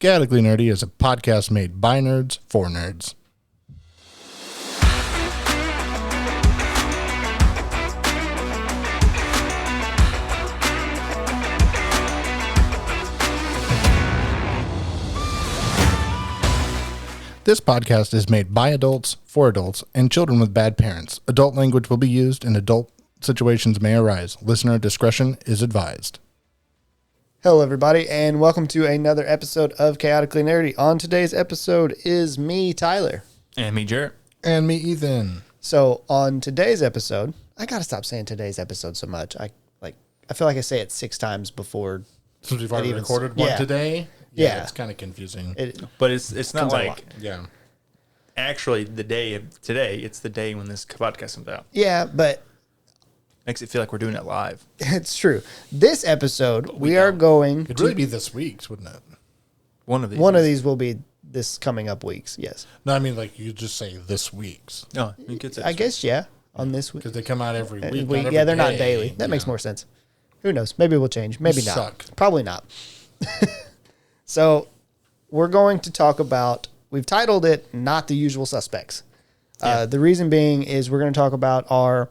Chaotically Nerdy is a podcast made by nerds for nerds. This podcast is made by adults, for adults, and children with bad parents. Adult language will be used and adult situations may arise. Listener discretion is advised. Hello, everybody, and welcome to another episode of Chaotically Nerdy. On today's episode is me, Tyler. And me, Jarrett. And me, Ethan. So, on today's episode, I gotta stop saying today's episode so much. I feel like I say it 6 times before. Since we've already recorded one today, yeah, it's kind of confusing. But it's not like actually the day of today. It's the day when this podcast comes out. Yeah, but Makes it feel like we're doing it live. it's true. This episode, we are going it'd really be this week's, wouldn't it? One of these. One of these will be this coming up weeks. Yes. No, I mean like you just say this week's. No, you could say I guess on this week. Because they come out every week. Not every Yeah, they're not day. daily. That makes more sense. Who knows? Maybe we'll change. Maybe not. Suck. Probably not. So we're going to talk about, we've titled it Not the Usual Suspects. The reason being is we're going to talk about our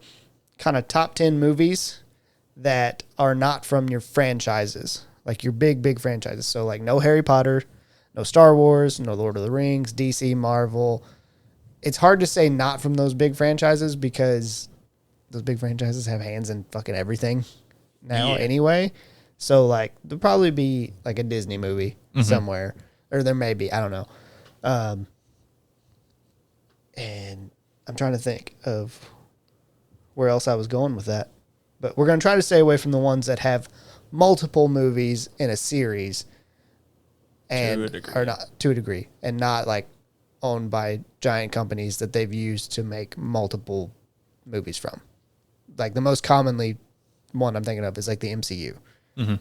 kind of top 10 movies that are not from your franchises, like your big franchises. So like no Harry Potter, no Star Wars, no Lord of the Rings, DC, Marvel. It's hard to say not from those big franchises because those big franchises have hands in fucking everything now anyway. So like there'll probably be like a Disney movie somewhere, or there may be, I don't know. And I'm trying to think of where else I was going with that. But we're going to try to stay away from the ones that have multiple movies in a series and are not to a degree and not like owned by giant companies that they've used to make multiple movies from. Like the most commonly one I'm thinking of is like the MCU. Mm-hmm.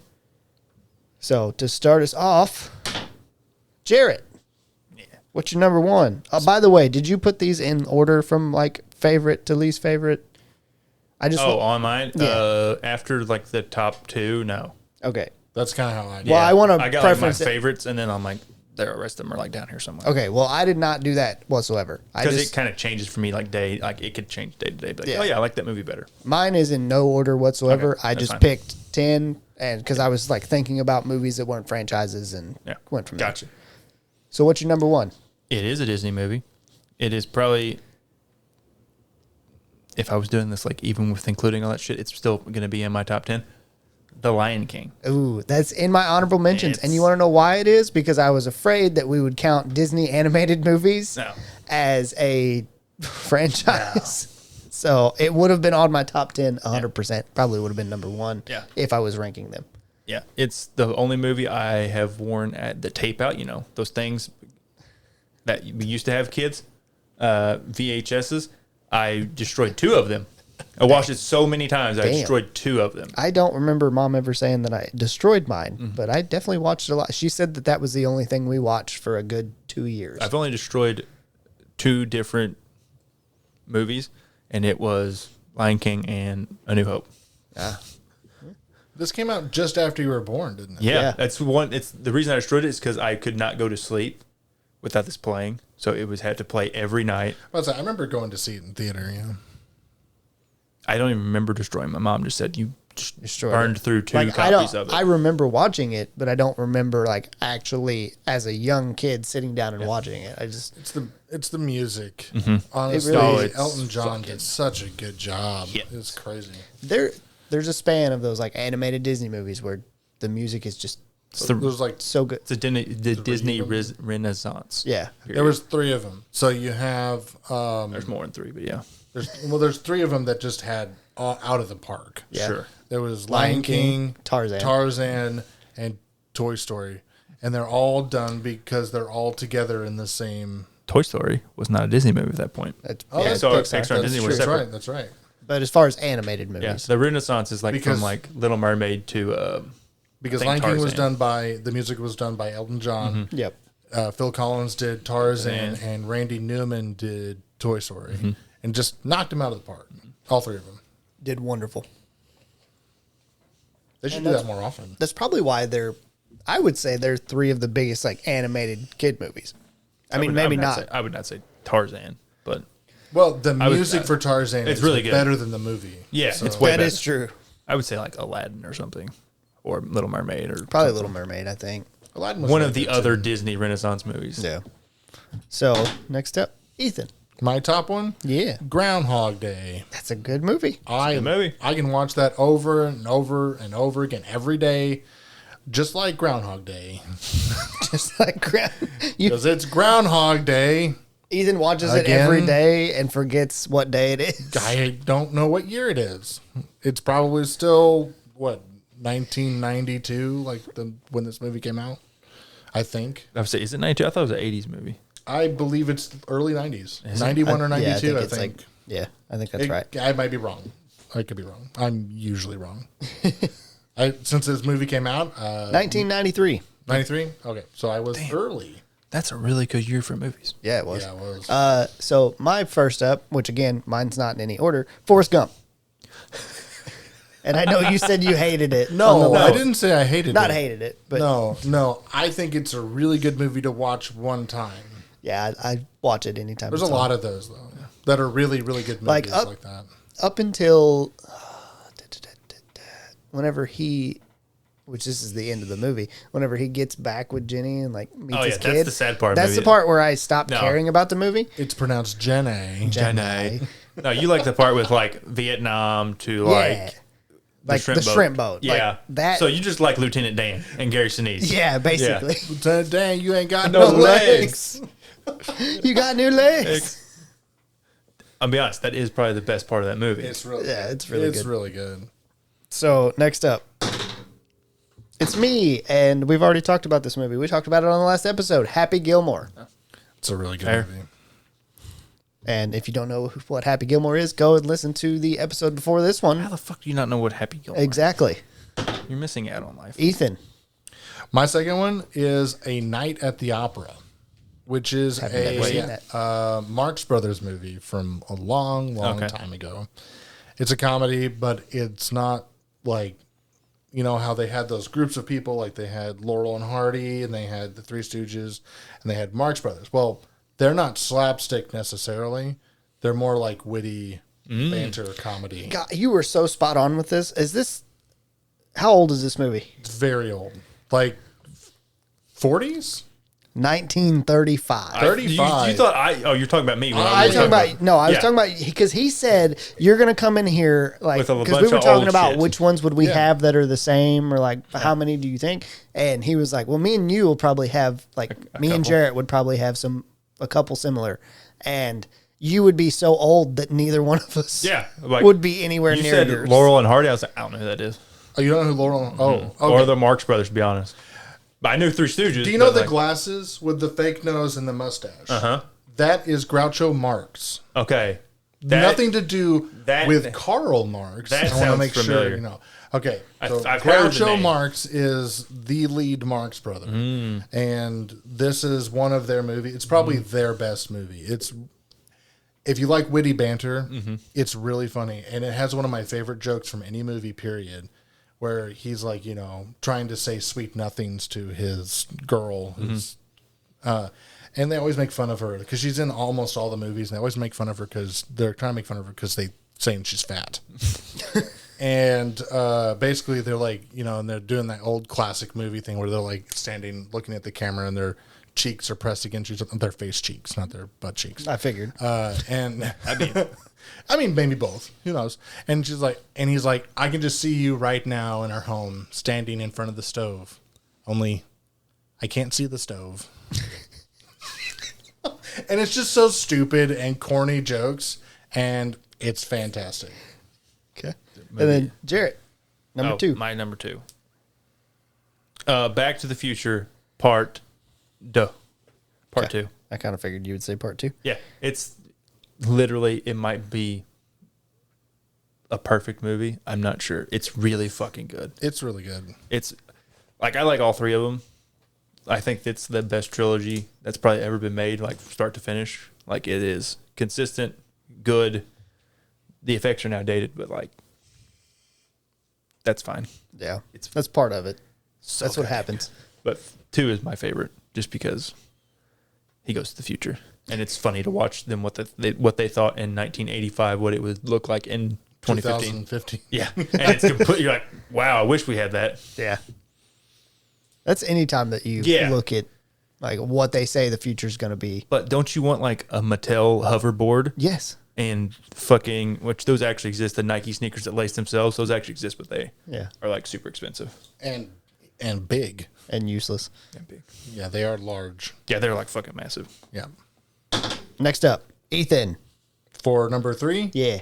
So to start us off, Jarrett, what's your number one? By the way, did you put these in order from like favorite to least favorite? On mine? Yeah. After like the top 2, no. Okay. That's kind of how I do. Well, I want to I got like my favorites, and then I'm like, the rest of them are like down here somewhere. Okay, well, I did not do that whatsoever. Because it kind of changes for me like day, like it could change day to day. But like, oh yeah, I like that movie better. Mine is in no order whatsoever. Okay, I just fine. picked 10 and because I was like thinking about movies that weren't franchises and went from there. Gotcha. So what's your number one? It is a Disney movie. It is probably, if I was doing this, like even with including all that shit, it's still going to be in my top 10. The Lion King. Ooh, that's in my honorable mentions. And you want to know why it is? Because I was afraid that we would count Disney animated movies as a franchise. No. So it would have been on my top 10 100%. Probably would have been number one if I was ranking them. Yeah, it's the only movie I have worn at the tape out, you know, those things that we used to have kids, VHSs. I destroyed 2 of them. I watched it so many times, I destroyed 2 of them. I don't remember Mom ever saying that I destroyed mine, but I definitely watched it a lot. She said that was the only thing we watched for a good 2 years. I've only destroyed 2 different movies, and it was Lion King and A New Hope. Yeah. This came out just after you were born, didn't it? Yeah. That's one. It's the reason I destroyed it is because I could not go to sleep without this playing, so it had to play every night. I remember going to see it in theater. Yeah. I don't even remember destroying. My mom just said you just burned through 2 like, copies of it. I remember watching it, but I don't remember like actually as a young kid sitting down and watching it. It's the music. Mm-hmm. Honestly, it really Elton John did such a good job. Yeah. It's crazy. There's a span of those like animated Disney movies where the music is just there's like so good. It's the Disney Renaissance. Yeah. Period. There was 3 of them. So you have there's more than 3, but yeah. There's 3 of them that just had out of the park. Yeah. Sure. There was Lion King, Tarzan, and Toy Story, and they're all done because they're all together in the same. Toy Story was not a Disney movie at that point. Pixar and Disney were separate. That's right. But as far as animated movies, Yeah, the Renaissance is like from like Little Mermaid to because Lion King was done by the music was done by Elton John. Mm-hmm. Yep. Phil Collins did Tarzan, and Randy Newman did Toy Story, and just knocked them out of the park. All 3 of them did wonderful. They should do that more often. That's probably why they're I would say they're three of the biggest like animated kid movies. I mean, maybe not. I would not say Tarzan, but Well, the would- music for Tarzan it's is really good. better than the movie. yeah, So- it's way That better. is true. I would say like Aladdin or something, or Little Mermaid, or Probably something. Little Mermaid, I think. Aladdin was One really of the good, other too. Disney Renaissance movies. Yeah. So next up, Ethan. My top one, Yeah, Groundhog Day. that's a good movie. I good movie. I can watch that over and over and over again every day, just like Groundhog Day, Just like you, because it's Groundhog Day. Ethan watches it Again? every day and forgets what day it is. I don't know what year it is. It's probably still what 1992, like when this movie came out. I think. I would say, is it 92? I thought it was an 80s movie. I believe it's early 90s, Is it? 91 or 92. Yeah, I it's think. like, yeah, I think that's right. I might be wrong. I could be wrong. I'm usually wrong. Since this movie came out, 1993. 93. Okay, so I was early. That's a really good year for movies. Yeah, it was. Yeah, it was. So my first up, which again, mine's not in any order, Forrest Gump. And I know you said you hated it. on the No, I list. didn't say I hated Not it. hated it, but No. I think it's a really good movie to watch one time. yeah, I watch it anytime. There's a lot of those though that are really, really good Like, movies up- like that. Up until whenever he, which this is the end of the movie, whenever he gets back with Jenny and like meets Oh, his yeah, kid. that's the sad part of the That's the movie. part where I stopped No. caring about the movie. It's pronounced Jenny. Jenny. No, you like the part with like Vietnam to like like the shrimp boat. Yeah, Like, that. So you just like Lieutenant Dan and Gary Sinise. yeah, basically. Dang, you ain't got No no legs. You got new legs. I'll be honest, that is probably the best part of that movie. It's really, Yeah, it's really it's good. really good. So next up, it's me, and we've already talked about this movie. We talked about it on the last episode, Happy Gilmore. It's a really good Fair. movie. And if you don't know what Happy Gilmore is, go and listen to the episode before this How one. the fuck do you not know what Happy Gilmore? Exactly, You're missing out on life. Ethan. My second one is A Night at the Opera, which is Haven't never seen that. Marx Brothers movie from a long, long Okay. time ago. It's a comedy, but it's not like, you know how they had those groups of people, like they had Laurel and Hardy, and they had the Three Stooges, and they had Marx Brothers. Well, they're not slapstick necessarily. They're more like witty banter comedy. God, you were so spot on with this. Is this? How old is this movie? It's very old, like 40s. 1935. 35. You thought you're talking about me. When I was talking about no. I was Yeah. talking about because he said you're gonna come in here like With a because bunch we were of talking old about shit. which ones would we Yeah. have that are the same or like how many do you think? And he was like, well, me and you will probably have like me and couple. Jarrett would probably have a couple similar, and you would be so old that neither one of us Yeah, like, would be anywhere You near said yours. Laurel and Hardy. I was like, I don't know who that is. Oh, you don't know who Laurel? Oh, okay. Or the Marx Brothers, to be honest. But I knew Three Stooges. Do you know but, the like, glasses with the fake nose and the mustache? Uh-huh. That is Groucho Marx. Okay. Nothing to do that- with Karl Marx. that I want to sounds make familiar. sure you know. Okay, so I've heard the Groucho name. Marx is the lead Marx brother, Mm. and this is one of their movies. It's probably their best movie. It's if you like witty banter, Mm-hmm. it's really funny, and it has one of my favorite jokes from any movie. Period. Where he's like, you know, trying to say sweet nothings to his girl, who's, and they always make fun of her because she's in almost all the movies. And they always make fun of her because they're trying to make fun of her because they saying she's fat. And basically, they're like, you know, and they're doing that old classic movie thing where they're like standing, looking at the camera, and their cheeks are pressed against each other. Their face cheeks, not their butt cheeks. I figured. And I mean, maybe both. Who knows? And she's like, and he's like, I can just see you right now in our home, standing in front of the stove. Only, I can't see the stove. And it's just so stupid and corny jokes, and it's fantastic. Okay. And then Jarrett, number 2. My number 2. Back to the Future, Part 2. Part 2. I kind of figured you would say part 2. Yeah, it's literally, it might be a perfect movie. I'm not sure. It's really fucking good. It's really good. It's like, I like all three of them. I think it's the best trilogy that's probably ever been made, like start to finish. Like, it is consistent, good. The effects are now dated, but like, that's fine. Yeah, It's- that's part of it. So That's what good. happens. But 2 is my favorite, just because he goes to the future, and it's funny to watch them what they thought in 1985, what it would look like in 2015. 2015. Yeah, and it's completely. You're like, wow, I wish we had that. Yeah. That's any time that you Yeah. look at like what they say the future's going to be. But don't you want like a Mattel hoverboard Yes. and fucking, which those actually exist, the Nike sneakers that lace themselves, those actually exist, but they Yeah. are like super expensive. And big. And useless. And big. Yeah, they are large. Yeah, they're like fucking massive. Yeah. Next up, Ethan. For number 3, Yeah.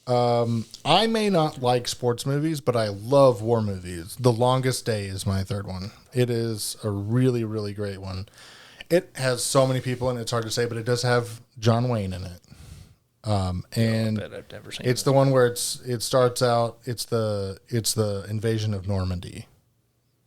I may not like sports movies, but I love war movies. The Longest Day is my third one. It is a really, really great one. It has so many people in it, it's hard to say, but it does have John Wayne in it. And Bet I've never seen it's the one where it starts out, it's the invasion of Normandy.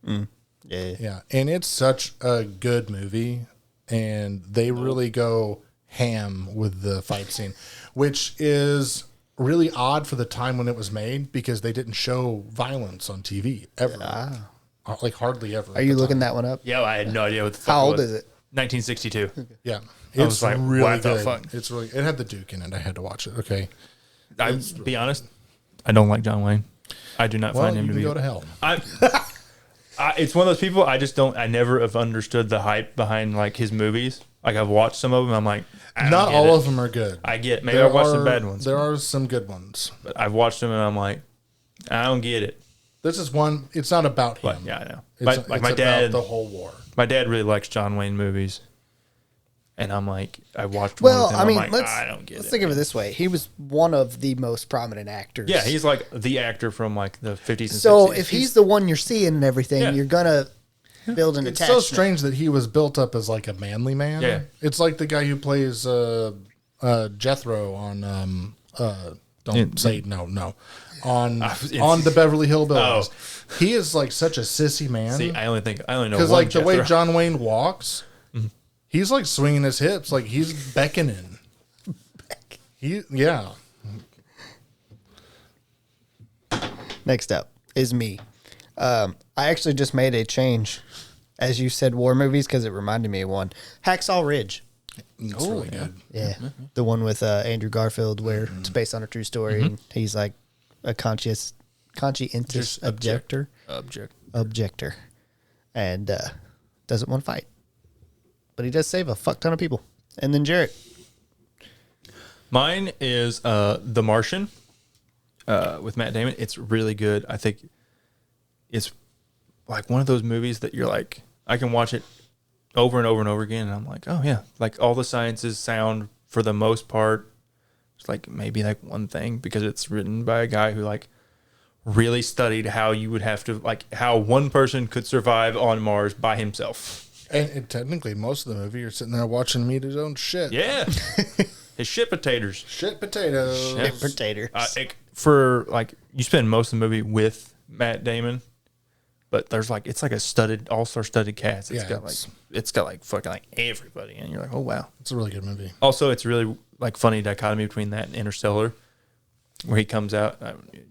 Yeah. Yeah, and it's such a good movie, and they really go ham with the fight scene, which is really odd for the time when it was made because they didn't show violence on TV ever, like hardly ever. Are you looking that one up? Yeah, I had no idea what the fuck How it old was. is it? 1962. Yeah, was it's like, really what the good. fuck? It's really. It had the Duke in it. I had to watch it. Okay, I be honest, I don't like John Wayne. I do not well, find you him to can be. go to hell. It's one of those people I just don't. I never have understood the hype behind like his movies. Like I've watched some of them. I'm like, Not all of them are good. I get. Maybe I watched some bad ones. There are some good ones. But I've watched them and I'm like, I don't get it. This is one. It's not about him. But yeah, I know. It's, But it's like my about dad, the whole war. my dad really likes John Wayne movies, and I'm like, I watched Well, one with him. I mean, I'm like, let's I don't get let's it. think of it this way. He was one of the most prominent actors. Yeah, he's like the actor from like the 50s and so 60s. if he's the one you're seeing and everything, Yeah. you're gonna build an It's so attachment. strange that he was built up as like a manly man. Yeah. It's like the guy who plays Jethro on don't say no on the Beverly Hillbillies. He is like such a sissy man. See, I only know Because one like the way Jethro. John Wayne walks, he's like swinging his hips, like he's beckoning. Yeah. Next up is me. I actually just made a change, as you said, war movies because it reminded me of one. Hacksaw Ridge. It's really good. Yeah, the one with Andrew Garfield, where it's based on a true story, and he's like a conscientious objector, and doesn't want to fight, but he does save a fuck ton of people. And then Jarrett. Mine is The Martian with Matt Damon. It's really good. I think it's like one of those movies that you're like, I can watch it over and over and over again, and I'm like, oh yeah, like all the sciences sound for the most part. It's like maybe like one thing because it's written by a guy who like really studied how you would have to like how one person could survive on Mars by himself. And technically, most of the movie, you're sitting there watching him eat his own shit. Yeah, his shit potatoes. Shit potatoes. Yeah. Potato. For like you spend most of the movie with Matt Damon, but there's like it's like a studded all-star studded cast. It's got like fucking like everybody, and you're like, oh wow. It's a really good movie. Also, it's really like funny dichotomy between that and Interstellar, where he comes out.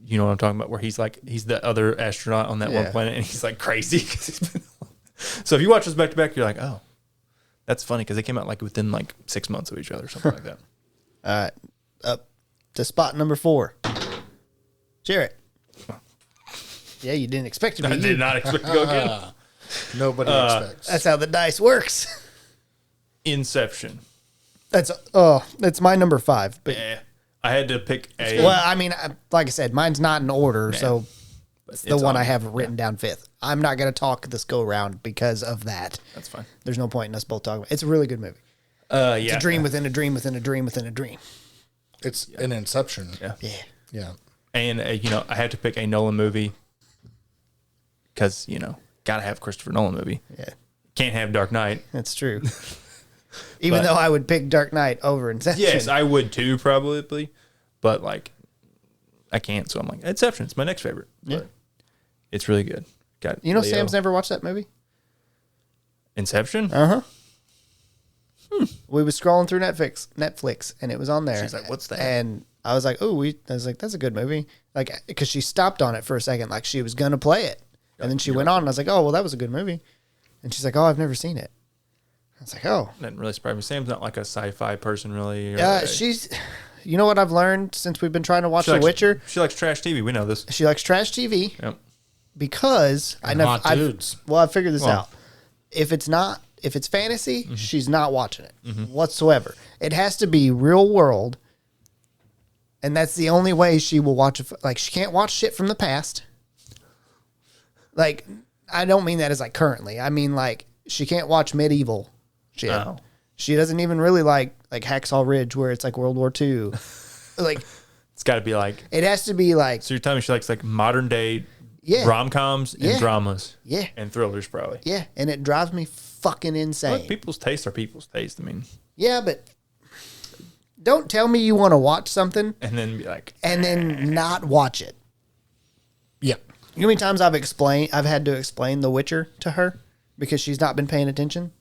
You know what I'm talking about? Where he's the other astronaut on that one planet, and he's like crazy. 'Cause he's been so if you watch this back to back, you're like, oh, that's funny because they came out like within like 6 months of each other, something like that. All right, up to spot number 4. Jarrett. Yeah, you didn't expect to be. I did not expect to go again. Nobody expects. That's how the dice works. Inception. That's my number 5. But I had to pick a. well, I mean, like I said, mine's not in order, so It's the one on- I have written down 5th. I'm not going to talk this go round because of that. That's fine. There's no point in us both talking about it. It's a really good movie. Yeah. It's a dream within a dream within a dream within a dream. It's an Inception. Yeah. Yeah. Yeah. And I had to pick a Nolan movie because gotta have Christopher Nolan movie. Yeah. Can't have Dark Knight. That's true. Even though I would pick Dark Knight over Inception. Yes, I would too probably, but like I can't. So I'm like Inception. It's my next favorite. Yeah. But it's really good. Got You know, Leo. Sam's never watched that movie? Inception. We was scrolling through Netflix, and it was on there. She's like, "What's that?" And I was like, I was like, that's a good movie. Like, because she stopped on it for a second, like she was gonna play it, And then she went on, and I was like, oh, well, that was a good movie. And she's like, oh, I've never seen it. I was like, oh. That didn't really surprise me. Sam's not like a sci-fi person, really. She's, you know what I've learned since we've been trying to watch The Witcher? She likes trash TV. We know this. She likes trash TV Yep. because hot dudes. I figured this out. If it's fantasy, she's not watching it whatsoever. It has to be real world. And that's the only way she will watch it. Like, she can't watch shit from the past. Like, I don't mean that as like currently. I mean, like, she can't watch medieval shit. Oh. She doesn't even really like Hacksaw Ridge, where it's like World War II. Like, It's got to be like. it has to be like, So you're telling me she likes like modern day Yeah. rom-coms and Yeah. dramas. Yeah. And thrillers, probably. yeah, and it drives me fucking insane. But people's tastes are people's taste. I mean, Yeah, but don't tell me you want to watch something and then be like, and then not watch it. Yeah. You know how many times I've had to explain The Witcher to her because she's not been paying attention?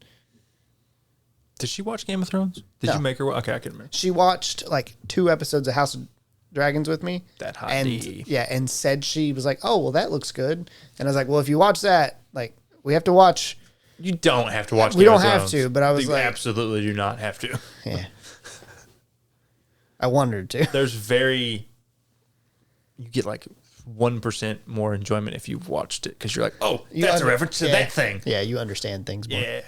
did she watch Game of Thrones? Did No. you make her? Okay, I can remember. She watched like 2 episodes of House of Dragons with me. That hot and D. yeah, and said she was like, "Oh, well, that looks good." And I was like, "Well, if you watch that, like, we have to watch." You don't have to watch. We Game don't of have Thrones. to, but I was You like- absolutely do not have to. Yeah, I wondered to. There's you get like 1% more enjoyment if you've watched it because you're like, oh, You that's a under- reference to yeah. that thing. Yeah, you understand things more.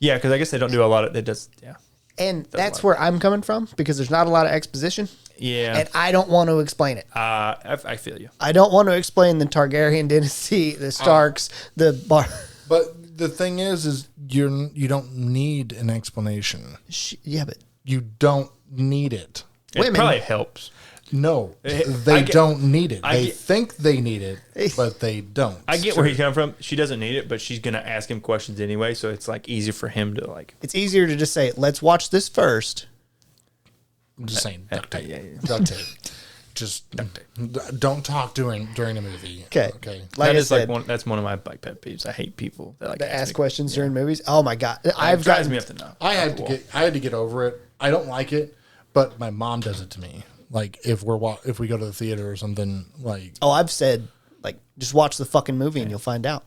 Yeah, because I guess they don't do a lot of it. Does yeah, And that's like- where I'm coming from because there's not a lot of exposition, yeah. and I don't want to explain it. I feel you. I don't want to explain the Targaryen dynasty, the Starks, the bar. But the thing is you don't need an explanation. Yeah, but You don't need it. Women- It probably helps. No, I they get- don't need it. I They get- think they need it, but they don't. I get where he's coming from. She doesn't need it, but she's gonna ask him questions anyway, so it's like easier for him to like. it's easier to just say, "Let's watch this first." I'm just saying, duct tape. yeah, yeah. Duct tape. Just don't talk during a movie. Okay. Okay. Like That I is like said, that's one of my like pet peeves. I hate people that like to ask me- questions during movies. Oh my god, It I've drives gotten me up to now. I had to get over it. I don't like it, but my mom does it to me. Like if we go to the theater or something, like Oh, I've said like just watch the fucking movie and you'll find out.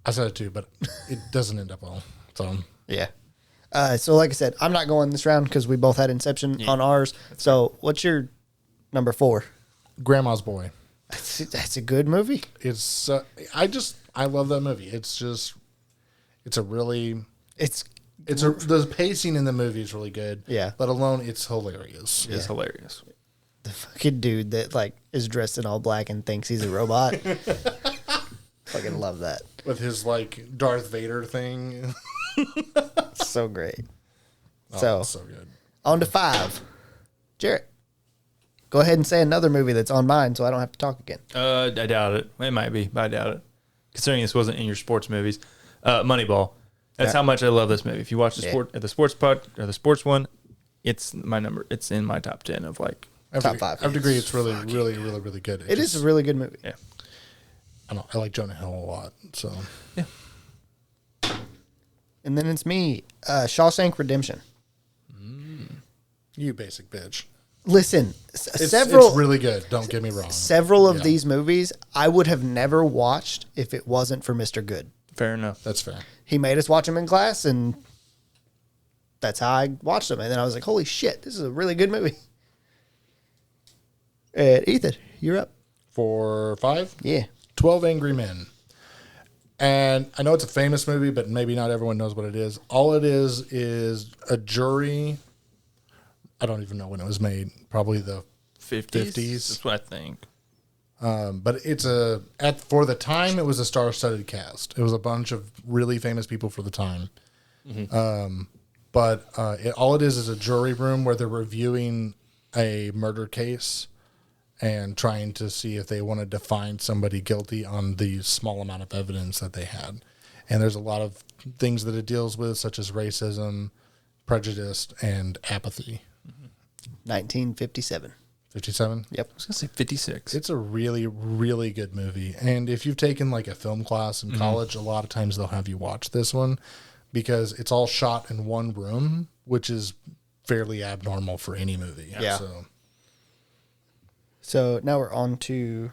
I said it too, but it doesn't end up well. So Yeah. So like I said, I'm not going this round because we both had Inception on ours. So what's your number 4? Grandma's Boy. That's a good movie. It's I love that movie. It's a really It's the pacing in the movie is really good. Yeah. Let alone it's hilarious. It's hilarious. the fucking dude that like is dressed in all black and thinks he's a robot. Fucking love that. With his like Darth Vader thing. So great. Oh, So it's so good. on to 5. Jarrett, go ahead and say another movie that's on mine so I don't have to talk again. I doubt it. It might be, but I doubt it. Considering this wasn't in your sports movies, Moneyball. That's Yeah. how much I love this movie. If you watch the Yeah. sports pod or the sports one, it's my number. It's in my top 10 of like. Top 5. I have to agree. It's really, really, really, really good. It is a really good movie. Yeah. I like Jonah Hill a lot. So And then it's me, Shawshank Redemption. you basic bitch. Listen, It's several really good. Don't get me wrong. several of Yeah. these movies I would have never watched if it wasn't for Mr. Good. Fair enough. That's fair. He made us watch them in class, and that's how I watched them. And then I was like, "Holy shit, this is a really good movie." Ethan, you're up. For 5, Yeah, 12 Angry Men. And I know it's a famous movie, but maybe not everyone knows what it is. All it is a jury. I don't even know when it was made. Probably the 50s. That's what I think. but it's for the time it was a star-studded cast. It was a bunch of really famous people for the time. But all it is a jury room where they're reviewing a murder case and trying to see if they wanted to find somebody guilty on the small amount of evidence that they had. And there's a lot of things that it deals with, such as racism, prejudice, and apathy. 1957. 57? Yep. I was gonna say 56. It's a really, really good movie. And if you've taken like a film class in college, a lot of times they'll have you watch this one because it's all shot in one room, which is fairly abnormal for any movie. Yeah. So now we're on to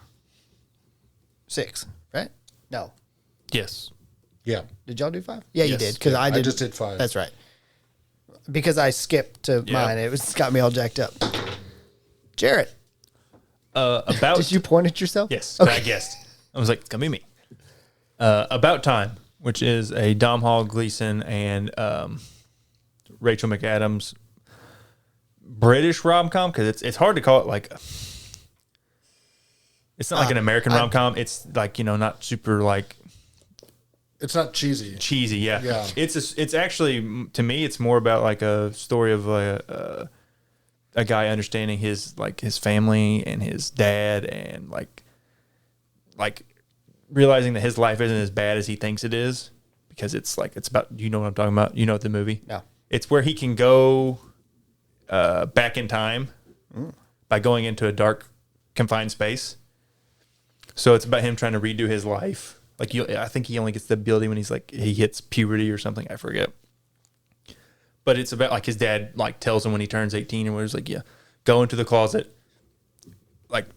6, right? No. Yes. Yeah. Did y'all do 5? Yeah, you Yes. did. Because Yeah, I did. I just did 5. That's right. Because I skipped to mine. It's got me all jacked up. Jarrett, About did you point at yourself? Yes, Okay. I guessed. I was like, it's gonna be me. About Time, which is a Dom Hall Gleason and Rachel McAdams British rom-com, because it's hard to call it like it's not like an American rom-com. It's like, not super like It's not cheesy. cheesy. Yeah, Yeah. It's actually, to me, it's more about like a story of a guy understanding his family and his dad, and like realizing that his life isn't as bad as he thinks it is, because it's about, what I'm talking about. The movie. No. It's where he can go back in time by going into a dark, confined space. So it's about him trying to redo his life. I think he only gets the ability when he hits puberty or something. I forget. But it's about his dad tells him when he turns 18 or where he's like, yeah, go into the closet,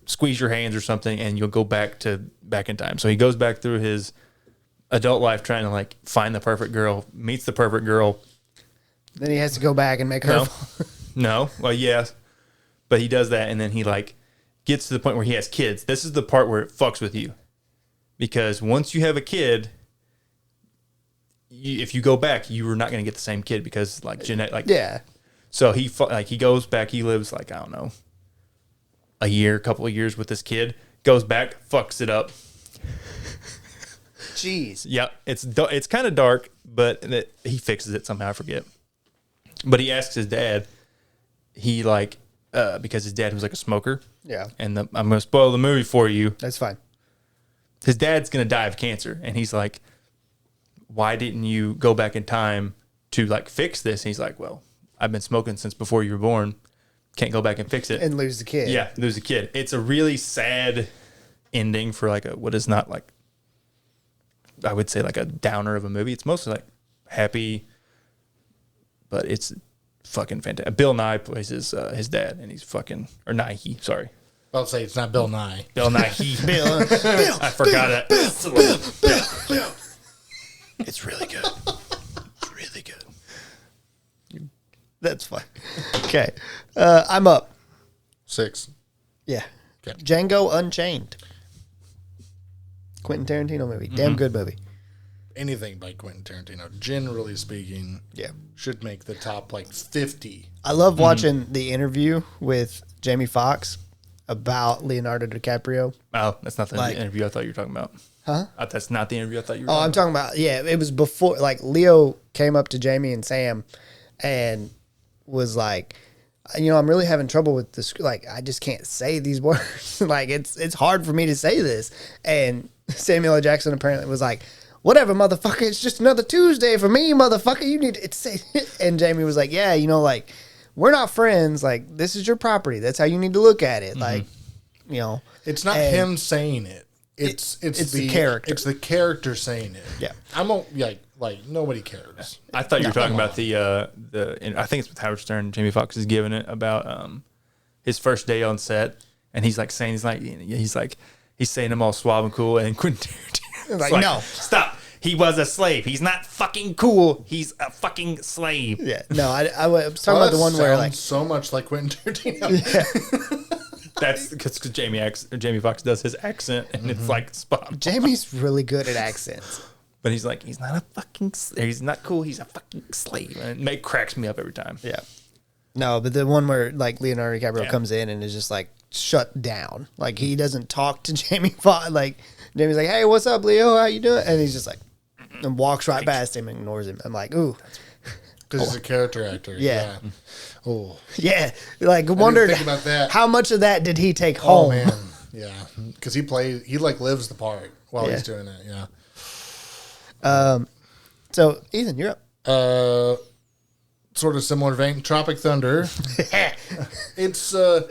squeeze your hands or something, and you'll go back in time. So he goes back through his adult life trying to find the perfect girl, meets the perfect girl. Then he has to go back and make her. No. Well, yes. But he does that, and then he gets to the point where he has kids. This is the part where it fucks with you. Because once you have a kid, if you go back, you are not going to get the same kid, because Yeah. So he goes back. He lives I don't know, a couple of years with this kid. Goes back, fucks it up. Jeez. Yeah, it's kind of dark, but he fixes it somehow. I forget. But he asks his dad. He because his dad was a smoker. Yeah. And I'm going to spoil the movie for you. That's fine. His dad's going to die of cancer, and he's like, why didn't you go back in time to fix this? And he's like, well, I've been smoking since before you were born. Can't go back and fix it. And lose the kid. Yeah, lose a kid. It's a really sad ending for what is not I would say a downer of a movie. It's mostly happy, but it's fucking fantastic. Bill Nye plays his dad, and he's fucking, or Nighy, sorry. I'll say it's not Bill Nye. Bill Nighy. Bill. I forgot it. Bill. It's really good. It's really good. That's fine. Okay. I'm up. 6. Yeah. Okay. Django Unchained. Quentin Tarantino movie. Damn good movie. Anything by Quentin Tarantino, generally speaking, Yeah. should make the top 50. I love watching the interview with Jamie Foxx about Leonardo DiCaprio. Oh, that's not the interview I thought you were talking about. Huh? That's not the interview I thought you were Oh, I'm talking about, it was before, Leo came up to Jamie and Sam and was like, I'm really having trouble with this. I just can't say these words. It's hard for me to say this. And Samuel L. Jackson apparently was like, whatever, motherfucker. It's just another Tuesday for me, motherfucker. You need to say it. And Jamie was like, yeah, we're not friends. This is your property. That's how you need to look at it. It's not him saying it. It's the character. It's the character saying it. Yeah. Nobody cares. I thought you were talking about and I think it's with Howard Stern. Jamie Foxx is giving it about his first day on set, and he's saying he's saying them all suave and cool, and Quentin Tarantino no, stop. He was a slave. He's not fucking cool. He's a fucking slave. yeah, no. I was talking about the one where so much like Quentin Tarantino. That's because Jamie Foxx does his accent, and it's spot on. Jamie's really good at accents. But he's he's not a fucking, he's not cool. He's a fucking slave, and it cracks me up every time. Yeah. No, but the one where Leonardo DiCaprio comes in and is just shut down. He doesn't talk to Jamie Foxx. Jamie's like, hey, what's up, Leo? How you doing? And he's just and walks right past him and ignores him. I'm like, ooh. Because he's a character actor. Yeah. Oh. Yeah. Wondered think about that. how much of that did he take Oh, home? man. Yeah. Because he lives the part while he's doing it. Yeah. So, Ethan, you're up. Sort of similar vein, Tropic Thunder. It's a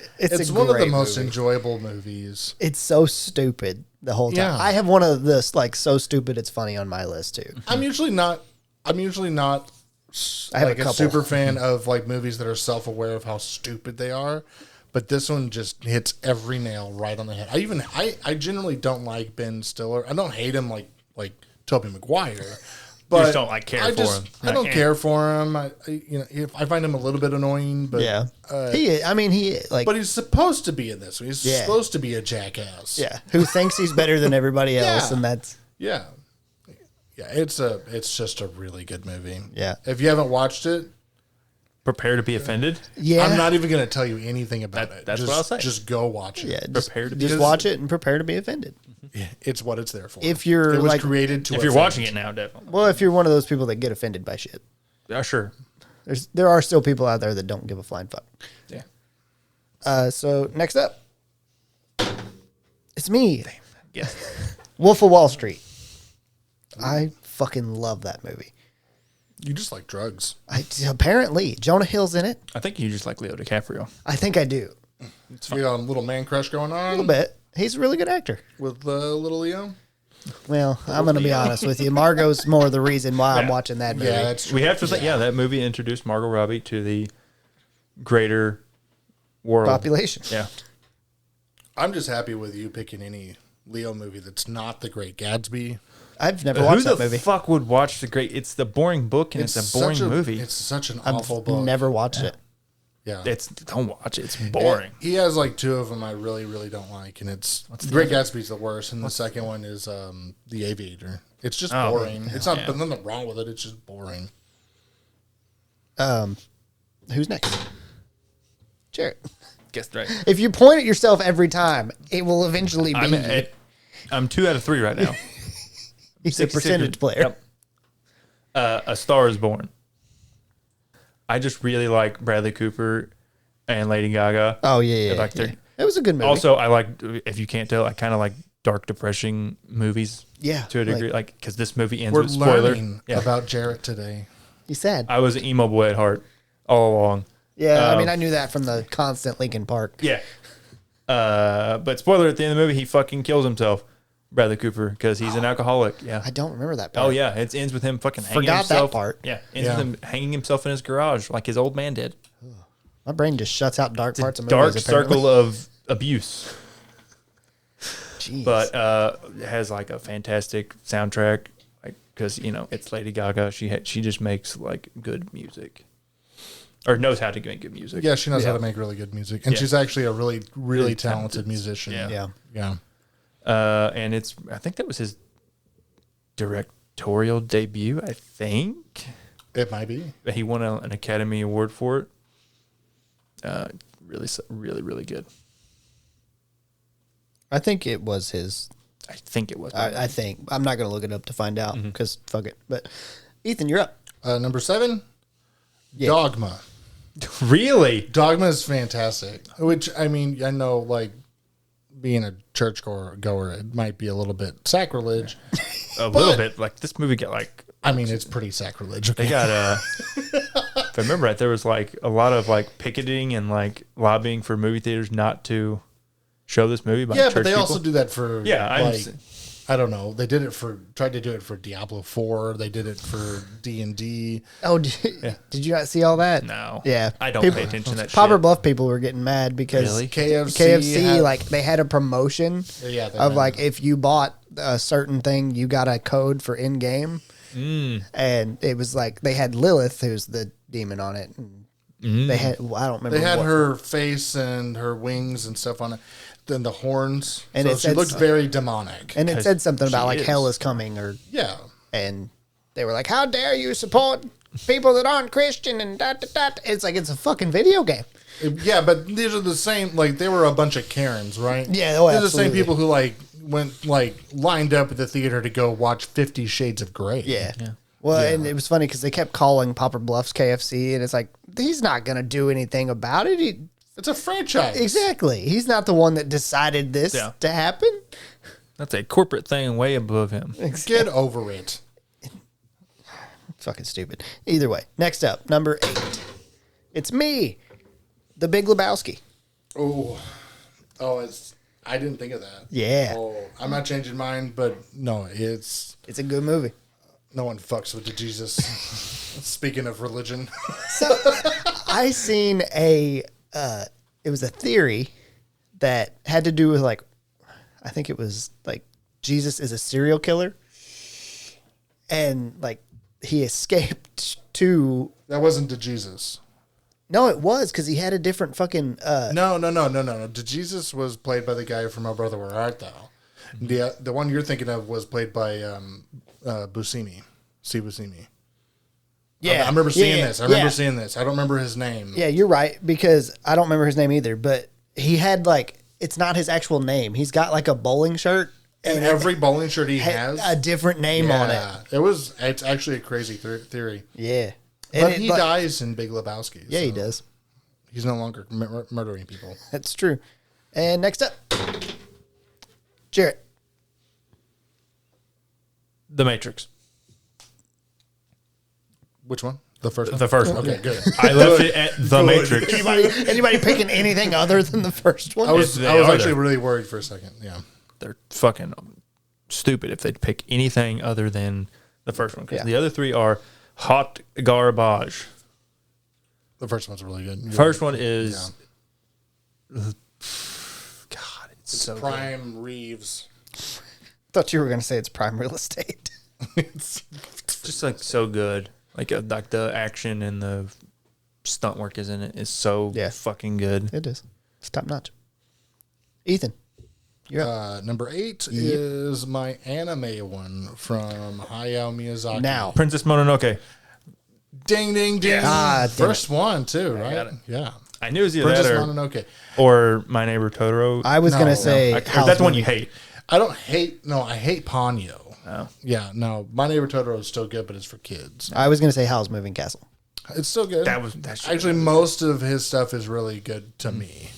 one of the great most movie. enjoyable movies. It's so stupid the whole time. Yeah. I have one of this so stupid it's funny on my list too. I'm usually not I have a a couple. super fan of movies that are self-aware of how stupid they are, but this one just hits every nail right on the head. I generally don't like Ben Stiller. I don't hate him like Tobey Maguire. But just don't care for him. I don't care for him. I find him a little bit annoying, but Yeah. But he's supposed to be in this one. He's supposed to be a jackass. yeah, who thinks he's better than everybody else, Yeah. and that's Yeah. It's just a really good movie. Yeah. If you haven't watched it, Prepare to be offended. yeah. I'm not even going to tell you anything about it. That's just, what I'll say. Just go watch it. yeah, just, Prepare to be just offended. watch it and prepare to be offended. It's what it's there for. If you're it was like- created to. If you're offend. watching it now, definitely. Well, if you're one of those people that get offended by shit, Yeah, sure. there are still people out there that don't give a flying fuck. Yeah. So next up, it's me, Yes. Wolf of Wall Street. I fucking love that movie. You just like drugs. Apparently, Jonah Hill's in it. I think you just like Leo DiCaprio. I think I do You got a little man crush going on a little bit. He's a really good actor. with little Leo. Well, I'm going to be honest with you. Margot's more the reason why I'm Yeah. watching that movie. Yeah, that's true. We have to say, that movie introduced Margot Robbie to the greater world. Population. Yeah. I'm just happy with you picking any Leo movie that's not The Great Gatsby. I've never Who watched the that movie. fuck would watch the great? It's the boring book and it's a boring movie. It's such an I've awful book. never watched it. Yeah. Don't watch it. It's boring. He has like two of them I really, really don't like, and it's The Great Gatsby's the worst, and the second one is The Aviator. It's just Oh, boring. It's not, yeah. but nothing wrong with it. It's just boring. Who's next? Jared. Guess right. If you point at yourself every time, it will eventually be you. I'm 2 out of 3 right now. He's a percentage player. Yep. A Star is Born. I just really like Bradley Cooper and Lady Gaga. Oh, yeah. Like yeah. they're- It was a good movie. Also, I like, if you can't tell, I kind of like dark, depressing movies. Yeah, To a degree. Like, because this movie ends We're with spoiler. learning Yeah. about Jarrett today. he's sad. I was an emo boy at heart all along. Yeah, I mean, I knew that from the constant Linkin Park. Yeah. But spoiler, at the end of the movie, he fucking kills himself, Bradley Cooper, because he's an alcoholic. Yeah. I don't remember that part. Oh, yeah. It ends with him fucking hanging Forgot that himself. part. Yeah. Ends Yeah. with him hanging himself in his garage like his old man did. My brain just shuts out dark parts of movies. Dark apparently. circle of abuse. Jeez. But it has like a fantastic soundtrack, like because it's Lady Gaga. She just makes like good music, or knows how to make good music. Yeah, she knows how to make really good music, and Yeah. she's actually a really, really Really talented talented. musician. Yeah. yeah. Yeah. And I think that was his directorial debut. I think It might be. he won an Academy Award for it. Really, really good. I think it was his. I think it was. I think. I'm not going to look it up to find out because fuck it. But Ethan, you're up. Number 7, Yeah. Dogma. Really? Dogma is fantastic. Which, I mean, I know, like, being a church goer, it might be a little bit sacrilege. A little bit. Like this movie got like. I mean, it's pretty sacrilege. They Okay? got if I remember right, there was like a lot of like picketing and like lobbying for movie theaters not to show this movie by Yeah, church but they people. also do that for, Yeah, I don't know. They did it tried to do it for Diablo 4. They did it for D&D. Oh, did you not see all that? No. Yeah. I don't People- pay attention to that Popper shit. Bluff people were getting mad because Really? KFC had- like they had a promotion Yeah, they of had- like if you bought a certain thing, you got a code for in game, and it was like they had Lilith, who's the demon on it. And They had I don't remember. They had what- her face and her wings and stuff on it. Then the horns. And So it she said- looked very demonic. and it said something about she like is. hell is coming, or Yeah. and they were like, "How dare you support people that aren't Christian?" And da da da. It's like it's a fucking video game. Yeah, but these are the same, like, they were a bunch of Karens, right? Yeah, oh, They're the same absolutely. people who, like, went, like, lined up at the theater to go watch 50 Shades of Grey. Yeah. Well, and it was funny because they kept calling Popper Bluffs KFC, and it's like he's not gonna do anything about it. It's a franchise. Exactly. He's not the one that decided this Yeah. to happen. That's a corporate thing way above him. Get over it. Fucking stupid. Either way. Next up, number 8. It's me, The Big Lebowski. Oh, I didn't think of that. Yeah. Oh, I'm not changing mine, but no, it's, It's a good movie. no one fucks with the Jesus. Speaking of religion. I seen it it was a theory that had to do with like, I think it was like Jesus is a serial killer, and like he escaped to. That wasn't to Jesus. No, it was because he had a different fucking. No. Jesus was played by the guy from My Brother Where Art Thou. The one you're thinking of was played by Buscemi, Steve Buscemi. Yeah, I remember seeing this. I remember yeah. seeing this. I don't remember his name. Yeah, you're right because I don't remember his name either. But he had like it's not his actual name. He's got like a bowling shirt. And every bowling shirt he has a different name on it. It's actually a crazy theory. Yeah. But he dies in Big Lebowski. Yeah, so he does. He's no longer murdering people. That's true. And next up, Jarrett. The Matrix. Which one? The first one? The first one. Okay, good. I left it at The Matrix. Anybody picking anything other than the first one? I was They actually are. really worried for a second. Yeah. They're fucking stupid if they'd pick anything other than the first one. Because Yeah. the other three are hot garbage. The first one's really good. First one is... God, it's so good. Prime Reeves. Thought you were going to say it's prime real estate. It's Just like so good. Like the action and the stunt work is in it is so Yeah. fucking good. It is. It's top notch. Ethan. You're up. number 8 is my anime one from Hayao Miyazaki. Now. Princess Mononoke. Ding, ding, ding. Ah, damn First one, too, right? got it. Yeah. I knew it was either Princess that Mononoke. or My Neighbor Totoro. I was No, going no. to say. Or that's the one you hate. I don't hate, no, I hate Ponyo. Oh. Yeah, no, My Neighbor Totoro is still good, but it's for kids. I was going to say Howl's Moving Castle. It's still good. That's Actually, most of his stuff is really good to me.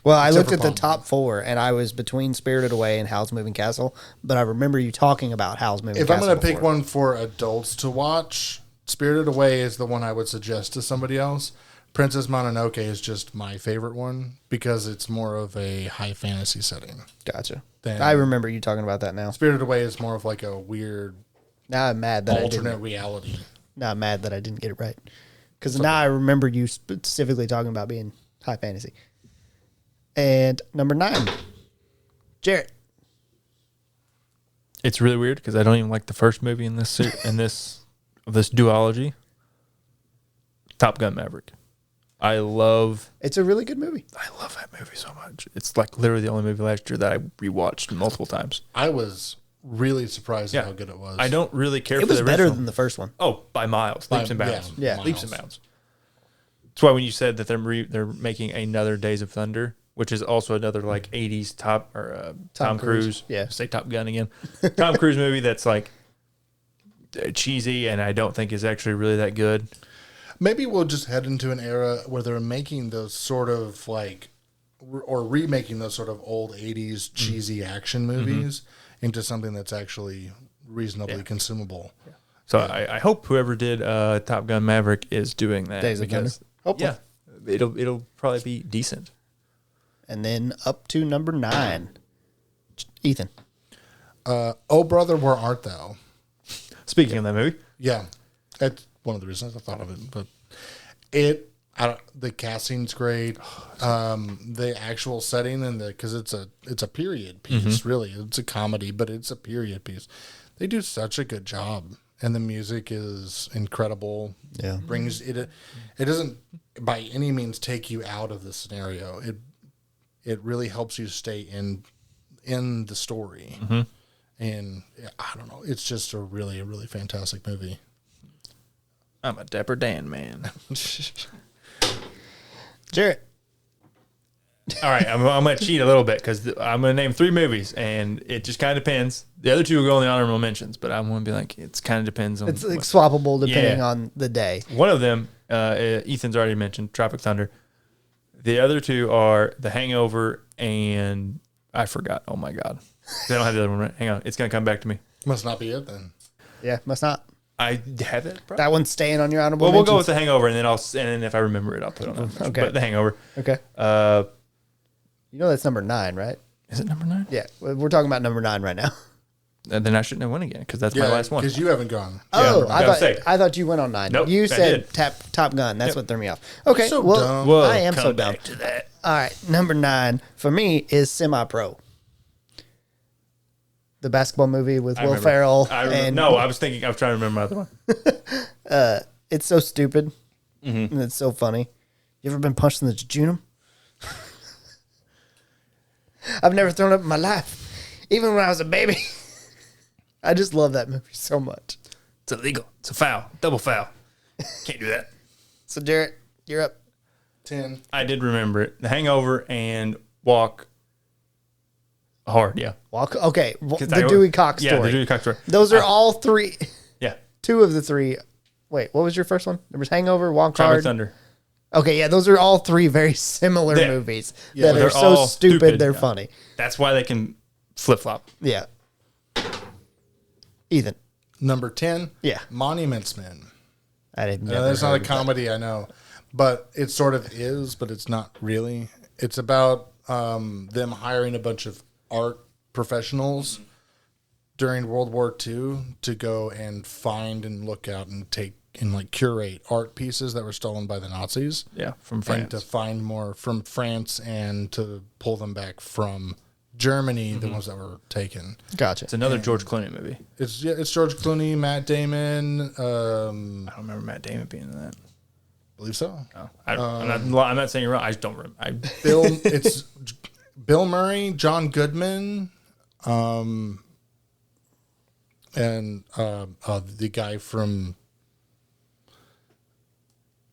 Well, I Except looked for at the top 4, and I was between Spirited Away and Howl's Moving Castle, but I remember you talking about Howl's Moving If Castle. I'm going to pick before. one for adults to watch, Spirited Away is the one I would suggest to somebody else. Princess Mononoke is just my favorite one because it's more of a high fantasy setting. Gotcha. Then- I remember you talking about that now. Spirited Away is more of like a weird Now I'm mad that alternate reality. Now I'm mad that I didn't get it right. Because now I remember you specifically talking about being high fantasy. And number 9, Jarrett. It's really weird because I don't even like the first movie in this of this duology. Top Gun Maverick. I love It's a really good movie. that movie so much. It's like literally the only movie last year that I rewatched multiple times. I was really surprised Yeah. at how good it was. I don't really care It for was the better original. than the first one. Oh, by miles, leaps and bounds. Yeah. Leaps and bounds. That's why when you said that they're making another Days of Thunder, which is also another like '80s Tom Cruise. Yeah. Say Top Gun again. Tom Cruise movie that's like cheesy and I don't think is actually really that good. Maybe we'll just head into an era where they're making those sort of like, or remaking those sort of old 80s cheesy action movies into something that's actually reasonably consumable. So I hope whoever did Top Gun Maverick is doing that. Days of Thunder? Hopefully. Yeah, it'll probably be decent. And then up to number 9, Ethan. Oh, Brother, Where Art Thou? Speaking of that movie, Yeah, that's one of the reasons I thought of it. But the casting's great. The actual setting and because it's a period piece, really. It's a comedy, but it's a period piece. They do such a good job, and the music is incredible. Yeah. Brings it. It doesn't by any means take you out of the scenario. It really helps you stay in the story. And I don't know. It's just a really, really fantastic movie. I'm a Dapper Dan man. Jarrett. All right, I'm going to cheat a little bit because I'm going to name 3 movies, and it just kind of depends. The other 2 will go in the honorable mentions, but I'm going to be like, it kind of depends on. It's like swappable depending Yeah. on the day. One of them, Ethan's already mentioned, Tropic Thunder. The other 2 are The Hangover and I forgot. Oh my God, they don't have the other one right. Hang on, it's going to come back to me. Must not be it then. Yeah, must not. I have it. Probably. That one's staying on your honorable Well, we'll go with mentions. The Hangover, and then if I remember it, I'll put it on. The mention. Okay. But The Hangover. Okay. You know that's number 9, right? Is it number 9? Yeah, we're talking about number 9 right now. Then I shouldn't have won again because that's my last one. Because you haven't gone. Oh, I was saying. I thought you went on 9. Nope, you I said did. Top Gun. That's what threw me off. Okay, So well, dumb. Whoa, I am come so dumb. back to that. All right, number 9 for me is Semi-Pro. The basketball movie with Will Ferrell. I was trying to remember my other one. It's so stupid. And it's so funny. You ever been punched in the jejunum? I've never thrown up in my life, even when I was a baby. I just love that movie so much. It's illegal. It's a foul. Double foul. Can't do that. So, Jarrett, you're up. 10. I did remember it. The Hangover and Walk Hard, yeah. Okay, the Dewey Cox story. Yeah, the Dewey Cox story. Those are all 3. Yeah. 2 of the 3. Wait, what was your first one? There was Hangover, Walk Tropic Hard. Thunder. Okay, yeah, those are all 3 very similar movies that they're are so all stupid, they're funny. That's why they can flip-flop. Yeah. Ethan. Number 10. Yeah. Monuments Men. I didn't know. That's not a comedy, I know. But it sort of is, but it's not really. It's about them hiring a bunch of art professionals during World War II to go and find and look out and take and like curate art pieces that were stolen by the Nazis. Yeah, from And France. to find more from France and to pull them back from Germany, the ones that were taken. Gotcha. It's another George Clooney movie. It's George Clooney, Matt Damon. I don't remember Matt Damon being in that. Believe so. No, I'm not saying you're wrong. I just don't remember. It's Bill Murray, John Goodman, and the guy from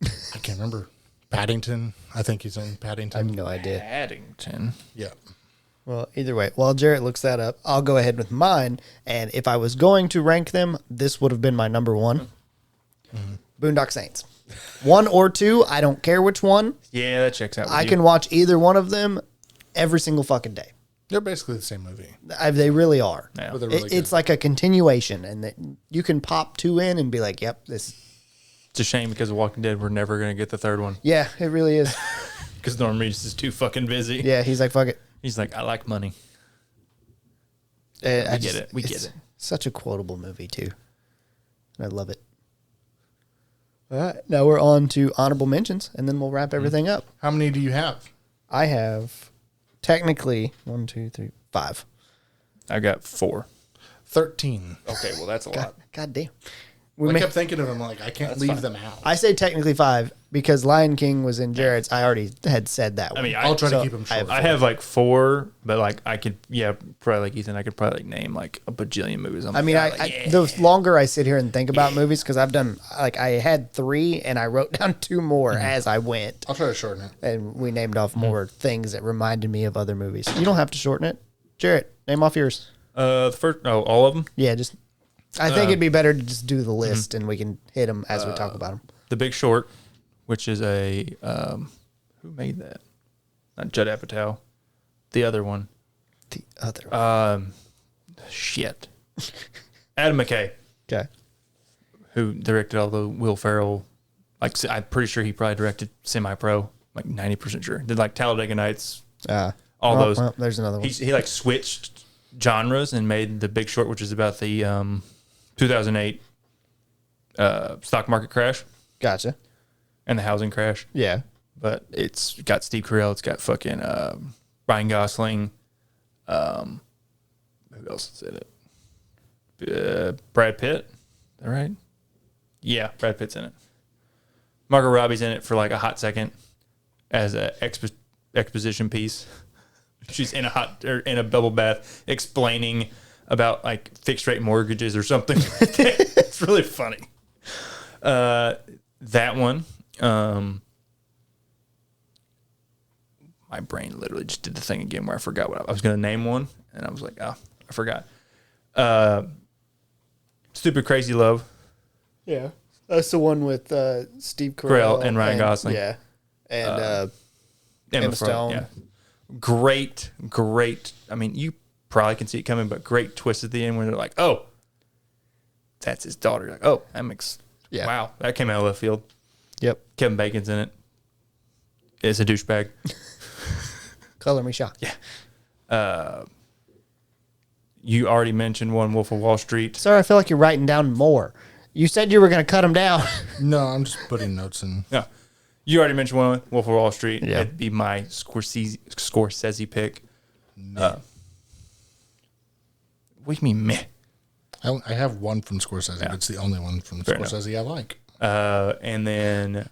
I can't remember. Paddington. I think he's in I have Paddington. no idea. Paddington. Yeah. Well, either way, while Jarrett looks that up, I'll go ahead with mine. And if I was going to rank them, this would have been my number 1. Boondock Saints. 1 or 2, I don't care which one. Yeah, that checks out. With I you. can watch either one of them every single fucking day. They're basically the same movie. They really are. Yeah. But they're really It's like a continuation, and that you can pop 2 in and be like, "Yep, this." It's a shame because of Walking Dead, we're never going to get the third one Yeah, it really is. because Norm Reedus is too fucking busy. Yeah, he's like, "Fuck it." He's like, I like money. I get it. We get it's it. Such a quotable movie too. I love it. All right, now we're on to honorable mentions, and then we'll wrap everything up. How many do you have? I have technically 1, 2, 3, 5. I got 4. 13. Okay, well, that's a lot. God damn. I kept thinking of them like I can't leave them out. I say technically 5 because Lion King was in Jarrett's. I already had said that one. I mean, I'll try to so keep them short. I have like 4, but like I could, probably like Ethan, I could probably like name like a bajillion movies. I mean, the longer I sit here and think about movies, because I've done, like, I had 3 and I wrote down 2 more as I went. I'll try to shorten it. And we named off more things that reminded me of other movies. You don't have to shorten it. Jarrett, name off yours. The first, all of them. Yeah, just, I think it'd be better to just do the list and we can hit them as we talk about them. The Big Short, which is a who made that? Not Judd Apatow, the other one. The other one. Shit. Adam McKay, Okay. who directed all the Will Ferrell. Like I'm pretty sure he probably directed Semi-Pro. Like 90% sure. Did like Talladega Nights. All those. Well, there's another one. He like switched genres and made The Big Short, which is about the 2008 stock market crash Gotcha. and the housing crash. Yeah. But it's got Steve Carell. It's got fucking Ryan Gosling. Who else is in it? Brad Pitt. Is that right? Yeah, Brad Pitt's in it. Margot Robbie's in it for like a hot second as a exposition piece. She's in a bubble bath explaining about like fixed rate mortgages or something. It's really funny. That one. My brain literally just did the thing again where I forgot what I was going to name one, and I was like, oh, I forgot. Stupid Crazy Love. Yeah. That's the one with Steve Carell And Ryan Gosling. Yeah. And Emma Stone. Yeah. Great. I mean, you probably can see it coming, but great twist at the end when they're like, oh, that's his daughter. You're like, oh, Yeah. wow, that came out of left field. Yep. Kevin Bacon's in it. It's a douchebag. Color me shocked. Yeah. You already mentioned one, Wolf of Wall Street. Sorry, I feel like you're writing down more. You said you were going to cut them down. No, I'm just putting notes in. Yeah. You already mentioned one, Wolf of Wall Street. Yeah. It'd be my Scorsese pick. What do you mean, meh? I have one from Scorsese, but it's the only one from Scorsese I like. And then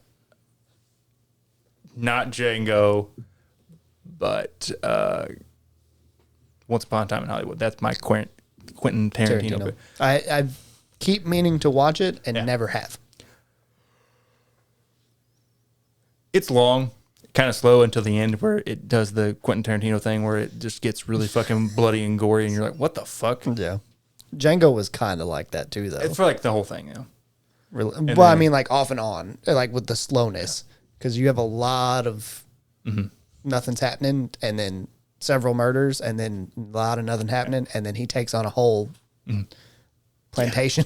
not Django, but Once Upon a Time in Hollywood. That's my Quentin Tarantino pick. I keep meaning to watch it and never have. It's long, kind of slow until the end where it does the Quentin Tarantino thing where it just gets really fucking bloody and gory and you're like, what the fuck? Yeah. Django was kind of like that too, though. It's for like the whole thing, Really, well, I mean, like off and on, like with the slowness, because you have a lot of nothing's happening, and then several murders, and then a lot of nothing happening, and then he takes on a whole plantation.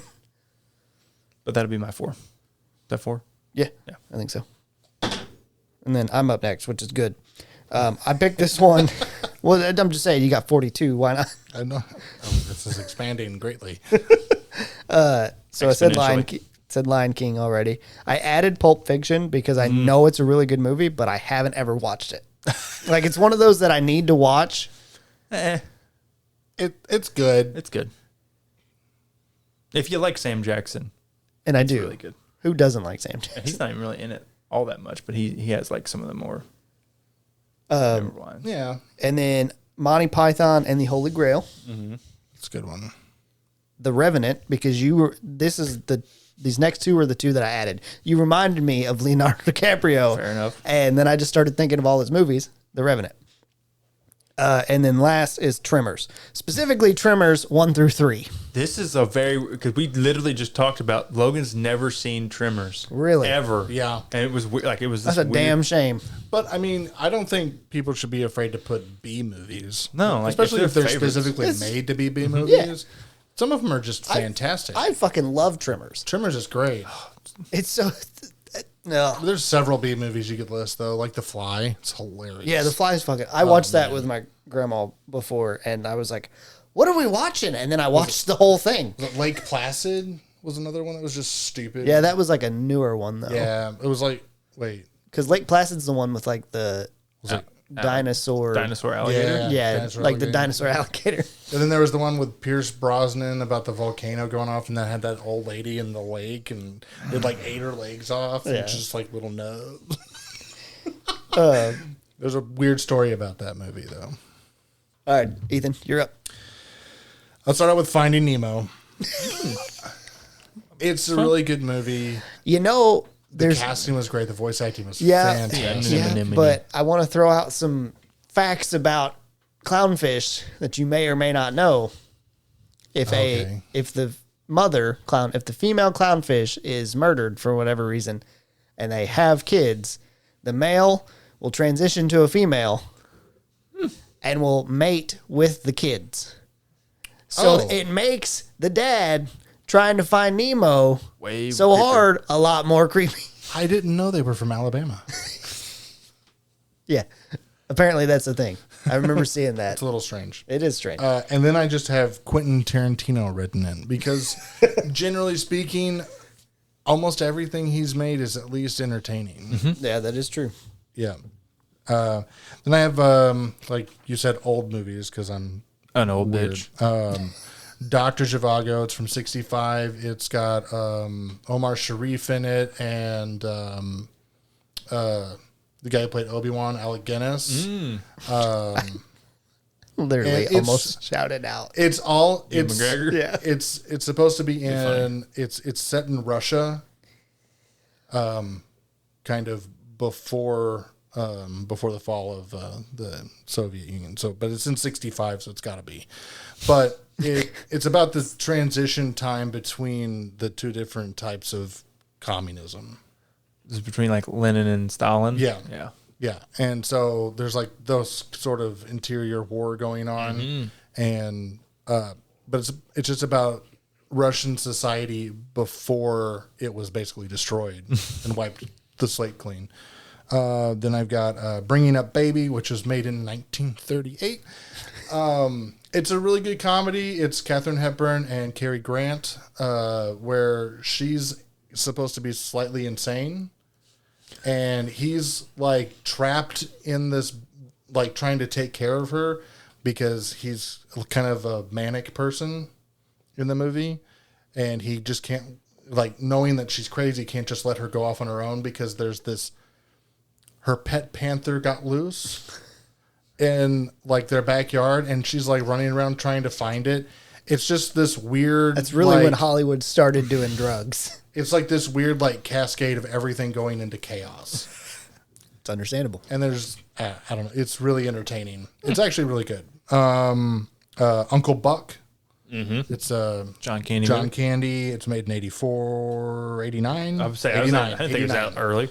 But that'll be my 4. Is that 4? Yeah, I think so. And then I'm up next, which is good. I picked this one. Well, I'm just saying, you got 42. Why not? I know. This is expanding greatly. So I said Exponentially. Lion King already. I added Pulp Fiction because I know it's a really good movie, but I haven't ever watched it. Like, it's one of those that I need to watch. It's good. It's good. If you like Sam Jackson, And I do. really good. Who doesn't like Sam Jackson? He's not even really in it all that much, but he has like some of the more memorable lines. Yeah, And then Monty Python and the Holy Grail. it's a good one. The Revenant, because these next two are the two that I added. You reminded me of Leonardo DiCaprio. Fair enough. And then I just started thinking of all his movies. The Revenant. And then last is Tremors. Specifically Tremors 1 through 3. This is because we literally just talked about Logan's never seen Tremors. Really? Ever. Yeah. And it was like, it was That's this a weird, damn shame. But I mean, I don't think people should be afraid to put B movies. No, like, especially if they're they're favorites. specifically made to be B movies. Some of them are just fantastic. I fucking love Tremors. Tremors is great. It's so... No. There's several B movies you could list though, like The Fly. It's hilarious. Yeah, The Fly is fucking... I watched that with my grandma before, and I was like, what are we watching? And then I watched the whole thing. Lake Placid was another one that was just stupid. Yeah, that was like a newer one, though. Yeah, it was like Because Lake Placid's the one with like the dinosaur alligator. Yeah, Dinosaur like the alligator. dinosaur alligator. And then there was the one with Pierce Brosnan about the volcano going off, and that had that old lady in the lake, and it like ate her legs off, and just like little nubs. There's a weird story about that movie, though. All right, Ethan, you're up. I'll start out with Finding Nemo. It's a really good movie. You know, The there's casting was great. The voice acting was yeah, fantastic. but I want to throw out some facts about clownfish that you may or may not know. If the female clownfish is murdered for whatever reason, and they have kids, the male will transition to a female and will mate with the kids. So it makes the dad trying to find Nemo Way so creepier. hard a lot more creepy. I didn't know they were from Alabama. Yeah. Apparently that's the thing. I remember seeing that. It's a little strange. It is strange. And then I just have Quentin Tarantino written in because, generally speaking, almost everything he's made is at least entertaining. Yeah, that is true. Yeah. Then I have, like you said, old movies because I'm An old bitch. Dr. Zhivago. It's from '65. It's got Omar Sharif in it and the guy who played Obi-Wan, Alec Guinness. Literally it's- almost shouted out. It's all Ewan it's McGregor? Yeah. It's supposed to be in it's set in Russia, kind of before the fall of the Soviet Union. So, but it's in '65, so it's got to be. But it's about the transition time between the two different types of communism. This is between like Lenin and Stalin. Yeah. Yeah. Yeah, and so there's like those sort of interior war going on, and but it's just about Russian society before it was basically destroyed and wiped the slate clean. Then I've got Bringing Up Baby, which was made in 1938. It's a really good comedy. It's Katharine Hepburn and Cary Grant, where she's supposed to be slightly insane. and he's like trapped in this, like trying to take care of her because he's kind of a manic person in the movie, and he just can't, like, knowing that she's crazy, can't just let her go off on her own because there's this, her pet panther got loose in like their backyard, and she's like running around trying to find it. It's just this weird. That's really like, when Hollywood started doing drugs. It's like this weird like cascade of everything going into chaos. It's understandable. And there's I don't know. It's really entertaining. It's actually really good. Uncle Buck. Mm-hmm. It's John Candy. John movie? Candy. It's made in 84, 89. I would say 89, I didn't think it was out early.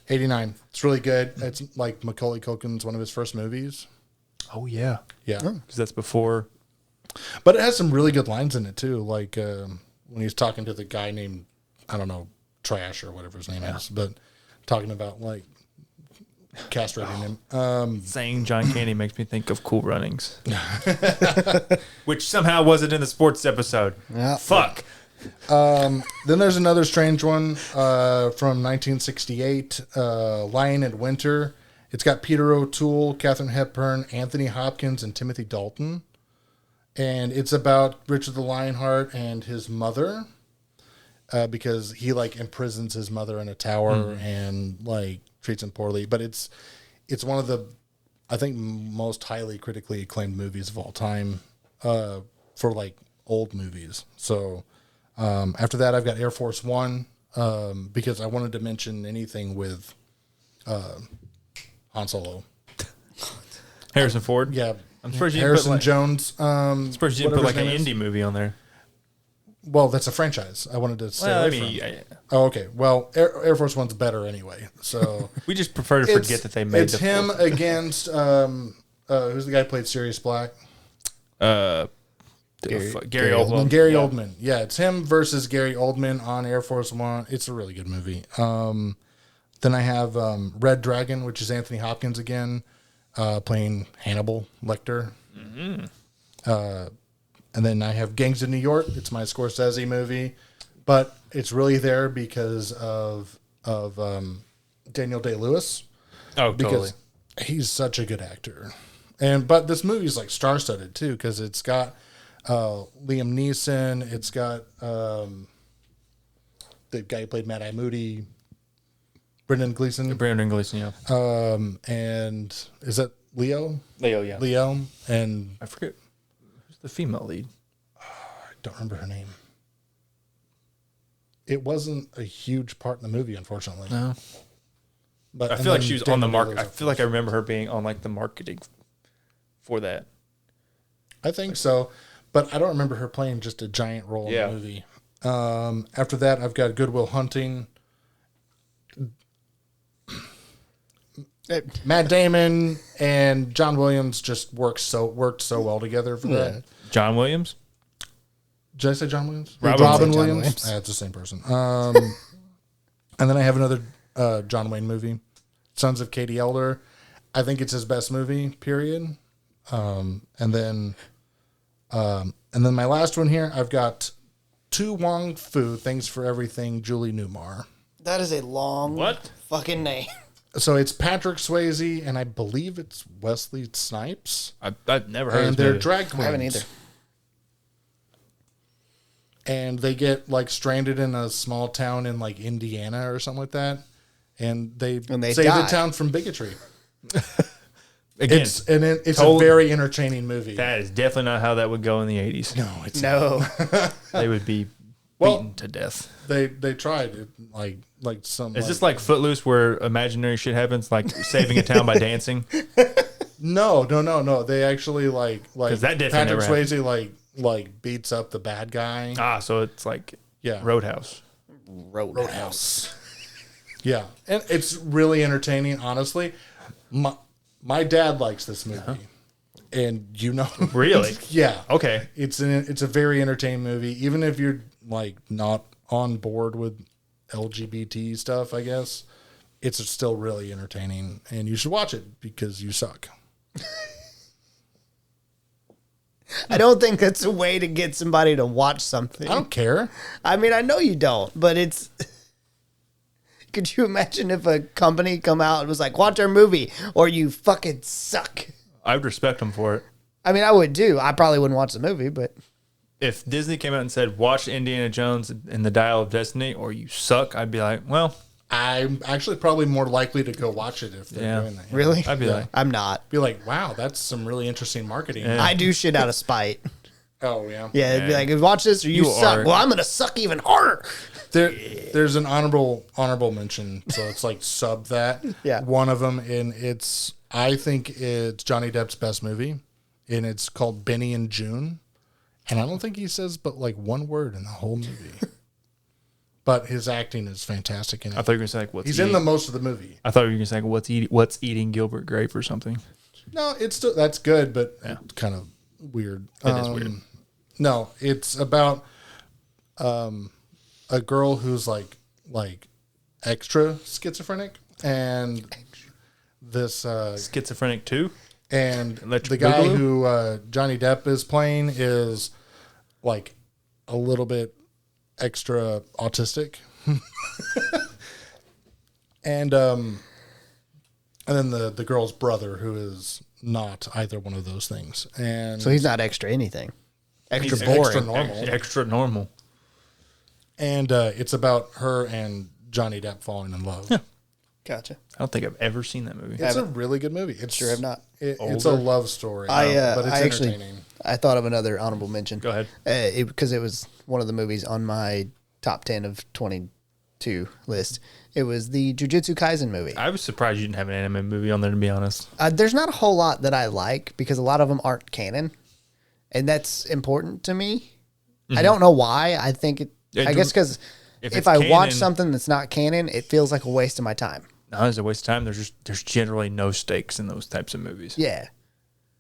89. It's really good. It's like Macaulay Culkin's one of his first movies. Oh yeah, Yeah. because that's before. But it has some really good lines in it too. Like when he's talking to the guy named, I don't know, Trash or whatever his name is, but talking about like castrating him. Saying John Candy makes me think of Cool Runnings, which somehow wasn't in the sports episode. Yeah. Fuck. Then there's another strange one from 1968, Lion in Winter. It's got Peter O'Toole, Katharine Hepburn, Anthony Hopkins, and Timothy Dalton. And it's about Richard the Lionheart and his mother, because he like imprisons his mother in a tower and like treats him poorly. But it's one of the, I think, most highly critically acclaimed movies of all time for like old movies. So after that, I've got Air Force One, because I wanted to mention anything with Han Solo. Harrison Ford. Yeah. I'm surprised you Harrison didn't put Jones. like, surprised you didn't put whatever like an his name is. indie movie on there. Well, that's a franchise. I wanted to stay Well, I away mean, from. Oh, okay. Well, Air Force One's better anyway. So we just prefer to forget that they made it's him against who's the guy who played Sirius Black? Gary Oldman. Gary Oldman. Yeah, it's him versus Gary Oldman on Air Force One. It's a really good movie. Then I have Red Dragon, which is Anthony Hopkins again, playing Hannibal Lecter. And then I have Gangs of New York. It's my Scorsese movie, but it's really there because of Daniel Day-Lewis. Oh, Because totally. he's such a good actor. But this movie's like star-studded too, because it's got Liam Neeson. It's got the guy who played Mad Eye Moody, Brendan Gleeson. Brandon Gleeson, yeah. And is that Leo? Leo, yeah. Leo. And I forget who's the female lead. I don't remember her name. It wasn't a huge part in the movie, unfortunately. No. But I and feel like then she was on the Daniel mark. Day-Lewis, I feel like I remember her being on like the marketing for that. I think so, but I don't remember her playing just a giant role in Yeah. the movie. After that, I've got Good Will Hunting. Matt Damon and John Williams just worked so well together for that. John Williams. Did I say John Williams? Robin Robin John Williams. Williams. It's the same person. And then I have another John Wayne movie, Sons of Katie Elder. I think it's his best movie, period. And then my last one here, I've got Tu Wong Fu, Thanks for Everything, Julie Newmar. That is a long What? fucking name. So it's Patrick Swayze, and I believe it's Wesley Snipes. I've never heard And of they're this movie. drag queens. I haven't either. And they get like stranded in a small town in like Indiana or something like that. And they save die. the town from bigotry. Again, It's a told- very entertaining movie. that is definitely not how that would go in the 80s. No, it's No. They would be Well- beaten to death. they tried it, like some. Is this like Footloose where imaginary shit happens, like saving a town by dancing? No. They actually like 'Cause that definitely Patrick never happened. Swayze like beats up the bad guy. Ah, so it's like Yeah. Roadhouse. Roadhouse. Yeah, and it's really entertaining. Honestly, my dad likes this movie, and you know, Really? yeah. Okay. It's a very entertaining movie, even if you're like not on board with LGBT stuff. I guess it's still really entertaining, and you should watch it because you suck. I don't think that's a way to get somebody to watch something. I don't care. I mean, I know you don't, but it's Could you imagine if a company come out and was like, watch our movie or you fucking suck? I would respect them for it. I mean, I would too. I probably wouldn't watch the movie, but If Disney came out and said, watch Indiana Jones and the Dial of Destiny or you suck, I'd be like, well, I'm actually probably more likely to go watch it if they're doing that. really? I'd be like, I'm not. Be like, wow, that's some really interesting marketing. Yeah. I do shit out of spite. Oh yeah. Yeah, it'd be like, watch this or you, You suck. are- Well, I'm going to suck even harder. There's an honorable mention, so it's like sub that. Yeah. One of them, I think it's Johnny Depp's best movie, and it's called Benny and June, and I don't think he says but like one word in the whole movie. But his acting is fantastic in it. I thought you were going to say, like, He's in the most of the movie. I thought you were going to say, like, what's eating Gilbert Grape or something. No, it's still that's good, but it's kind of weird. It is weird. No, it's about a girl who's like extra schizophrenic, and this Schizophrenic too? and Electric the guy Boogaloo? who Johnny Depp is playing is like a little bit extra autistic, and then the girl's brother who is not either one of those things, and So he's not extra anything. Extra He's boring. extra normal. Extra normal. and it's about her and Johnny Depp falling in love. Gotcha. I don't think I've ever seen that movie. It's a really good movie. It's Sure have not. It's a love story, I but it's I actually entertaining. I thought of another honorable mention. Go ahead. Because it was one of the movies on my top 10 of 22 list. It was the Jujutsu Kaisen movie. I was surprised you didn't have an anime movie on there, to be honest. There's not a whole lot that I like because a lot of them aren't canon, and that's important to me. I don't know why. I think it. Yeah, I guess because if if it's I watch canon- something that's not canon, it feels like a waste of my time. No, it's a waste of time. There's generally no stakes in those types of movies. Yeah,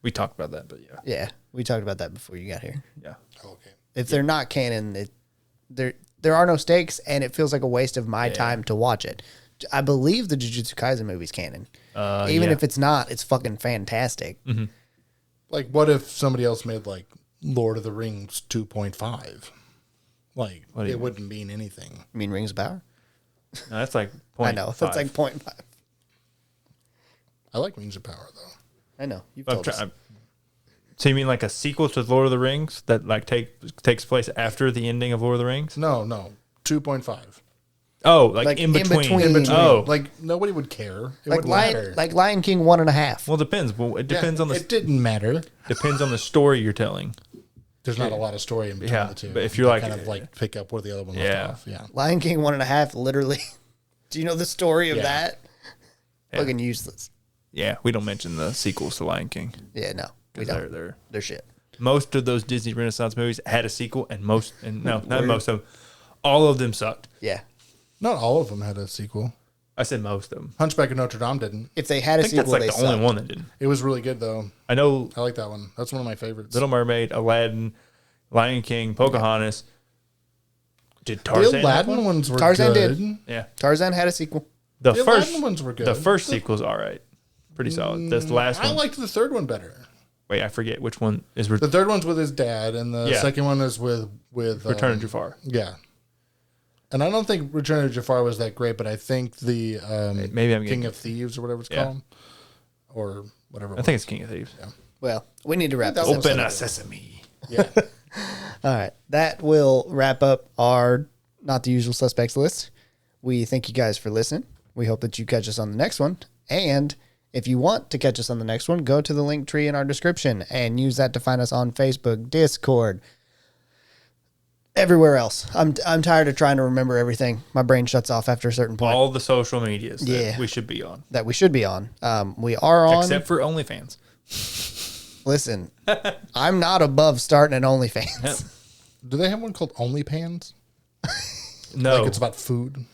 We talked about that, but yeah. yeah. We talked about that before you got here. Yeah. Okay. If they're not canon, there are no stakes, and it feels like a waste of my time to watch it. I believe the Jujutsu Kaisen movie's canon. Even yeah. if it's not, it's fucking fantastic. Like, what if somebody else made like Lord of the Rings 2.5? Like, do you it wouldn't mean anything. I mean, Rings of Power. No, that's like I know that's like 0.5. I like Rings of Power though. I know you've told us. So you mean like a sequel to Lord of the Rings that like takes place after the ending of Lord of the Rings? No, 2.5. Oh, like, Like in in between. between. In between. Oh, Like nobody would care. It Like wouldn't matter. Lion, like Lion King 1.5. well, it depends. Well, it depends on the It didn't matter. depends on the story you're telling. There's not a lot of story in between Yeah, the two. but if you're You like- kind of like pick up where the other one left Yeah. off. Yeah. Lion King 1.5. Literally. Do you know the story of Yeah. that? Yeah. Fucking useless. Yeah, we don't mention the sequels to Lion King. Yeah, no, we 'Cause don't. They're shit. Most of those Disney Renaissance movies had a sequel, and not most of them, all of them sucked. Yeah. Not all of them had a sequel. I said most of them. Hunchback of Notre Dame didn't. If they had a I think that's sequel, like they the sucked. only one that didn't. It was really good though. I know I like that one. That's one of my favorites. Little Mermaid, Aladdin, Lion King, Pocahontas. Did the Tarzan? have Aladdin one? ones were Tarzan good. did. Yeah, Tarzan had a sequel. the The first Aladdin ones were good. The first sequel's all right, pretty solid. That's the last I one. liked the third one better. Wait, I forget which one is The third one's with his dad, and the Yeah. second one is with Return of Jafar. Yeah. And I don't think Return of Jafar was that great, but I think the Maybe I'm King getting. of Thieves or whatever it's Yeah. called, or whatever. I think it's King of Thieves. Well, we need to wrap this Open episode Open up. a sesame. yeah. All right. That will wrap up our Not the Usual Suspects list. We thank you guys for listening. We hope that you catch us on the next one. And if you want to catch us on the next one, go to the link tree in our description and use that to find us on Facebook, Discord, everywhere else. I'm tired of trying to remember everything. My brain shuts off after a certain point All the social medias that Yeah. we should be on, that we should be on. We are on. except for OnlyFans. Listen, I'm not above starting an OnlyFans. Do they have one called OnlyPans? No, Like it's about food.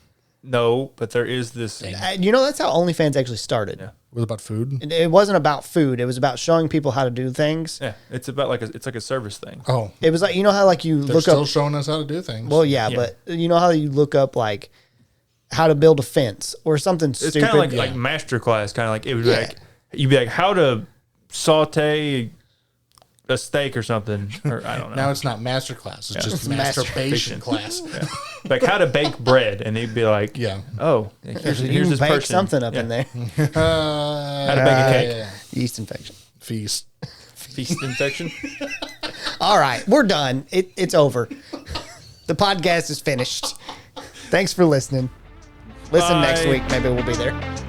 no, but there is this. You know, that's how OnlyFans actually started. Yeah. It was about food. It wasn't about food. It was about showing people how to do things. Yeah, it's about it's like a service thing. Oh, It was like, you know how like you they're look still up. showing us how to do things. Well, yeah, but you know how you look up like how to build a fence or something It's stupid. kind of like yeah. like master class, kind of like it would be Yeah. like you'd be like how to saute a steak or something, or I don't know. Now it's not master class; it's just masturbation class. Yeah. Like how to bake bread, and he'd be like, Yeah. oh, here's You this bake person. something up Yeah. in there. How to bake a cake. Yeah. Yeast infection. Feast. Feast infection. All right, we're done. It's over. The podcast is finished. Thanks for listening. Listen next Bye. week. Maybe we'll be there.